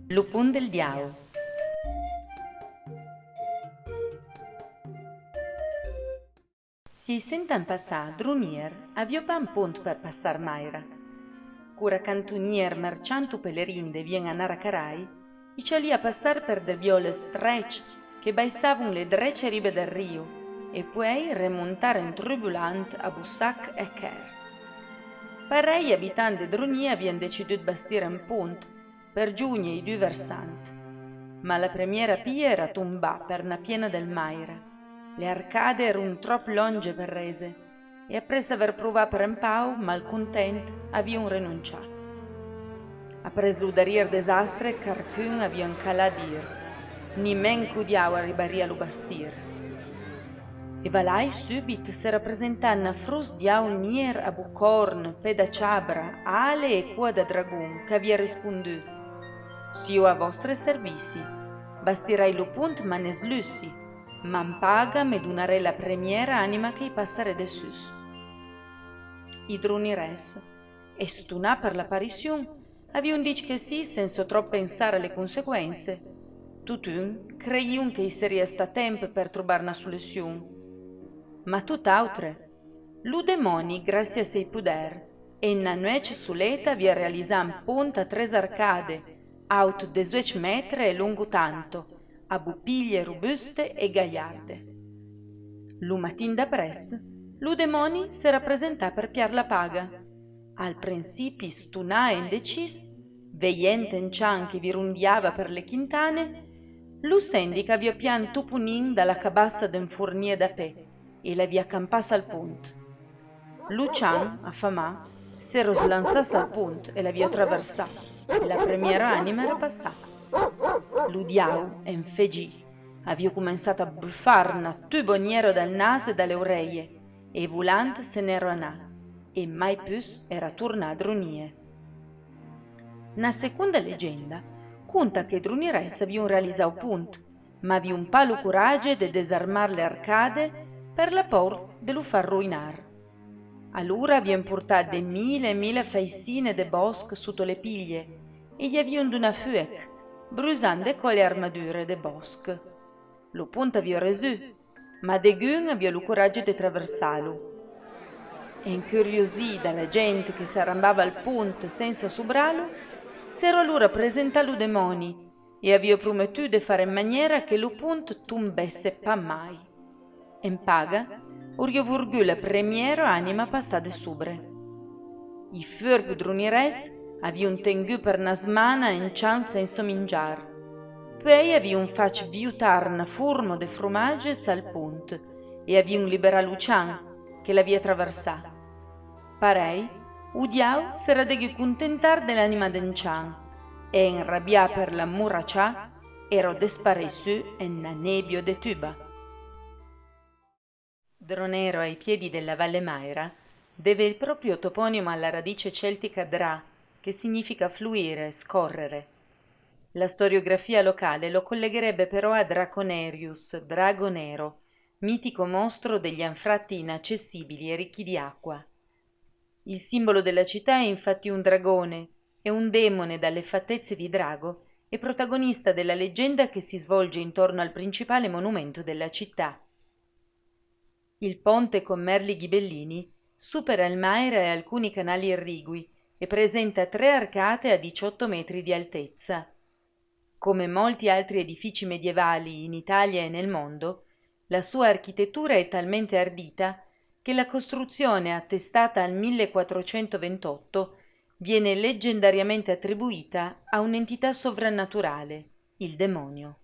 Lupun del Diao. Si sentan passar drunier avio pan punt per passar maira. Cura cantunier marciantu pelerin de vien anar a carai, i cialia passar per de viole strec che baissavun le drece ribe del rio e poi remontare in trubulant a Bussac e Ker. Parei abitanti de Drunia avien decidut bastire un punt per giugno i due versanti, ma la premiera pia era tombà per na piena del maira. Le arcade erano troppo longe per rese e appresso aver provato per un pau, malcontent, avion rinunciato. Apres l'udarier desastre, carcun avion calà dir, ni men cudiau a ribaria lo bastir. E valai subit se rappresentanna frus diau nier a bucorn, peda ciabra, ale e cua da dragun, che avia rispondu, «Sio a vostre servizi, bastirai lo punt ma ne slussi, man paga me donarei la premiera anima che i passare de sus». I drunires, e stunà per l'apparizione, avion dic che sì senza troppo pensare alle conseguenze. Tutun creiun che i seria sta tempo per trobar una soluzione. Ma tutt'altre, lu demoni, grazie a sei puder, e in una nuece suleta via realizzam punta tres arcade, aut 18 metri e lungo tanto, a bupiglie robuste e gaiarde. Lu matin da pres, lu demoni si rappresentà per piar la paga. Al principi stunà e indecis, veiente in cian che vi rundiava per le quintane, lu sendi che avia pian tupunin dalla cabassa d'un furnie da pe e la via campassa al punt. Lu cian, affamà, s'ero slansassa al punt e la via attraversà e la premiera anima era passata. Lu diau, enfegì, avio cominciato a buffar una tuboniero dal naso e dalle orecchie e volant se n'ero anà e mai più era tornà a Drunie. Na seconda leggenda conta che Drunires avion realizzato punt, ma avion pa lo coraggio de desarmar le arcade per la paur de lo far ruinar. Allora avion portato de mille faisine de bosc sotto le piglie e gli avion d'una fuec, brusando con le armadure de bosc. Lo punt avio resu, ma de gun avio lo coraggio de traversalo. E incuriosì dalla gente che s'arrambava al punt senza sobralo, s'ero allora presentato lo demoni e avio promettuto di fare in maniera che lo punt tumbesse pa mai. In paga, orio vurgù la premiera anima passate sobre. I furbi drunires avion tengu per na smana in cian senso mingiar. Poi avion fac viutar na furmo de fromagge sal punt e avion libera Lucian che l'avia traversà. Parei, udiau s'era deghi contentar dell'anima d'Encian e inrabbià per la muraccià ero desparessu in na nebbio de tuba. Dronero ai piedi della Valle Maira deve il proprio toponimo alla radice celtica dra, che significa fluire, scorrere. La storiografia locale lo collegherebbe però a Draconerius, drago nero, mitico mostro degli anfratti inaccessibili e ricchi di acqua. Il simbolo della città è infatti un dragone e un demone dalle fattezze di drago è protagonista della leggenda che si svolge intorno al principale monumento della città. Il ponte con merli ghibellini supera il Maira e alcuni canali irrigui e presenta 3 arcate a 18 metri di altezza. Come molti altri edifici medievali in Italia e nel mondo, la sua architettura è talmente ardita che la costruzione attestata al 1428 viene leggendariamente attribuita a un'entità sovrannaturale, il demonio.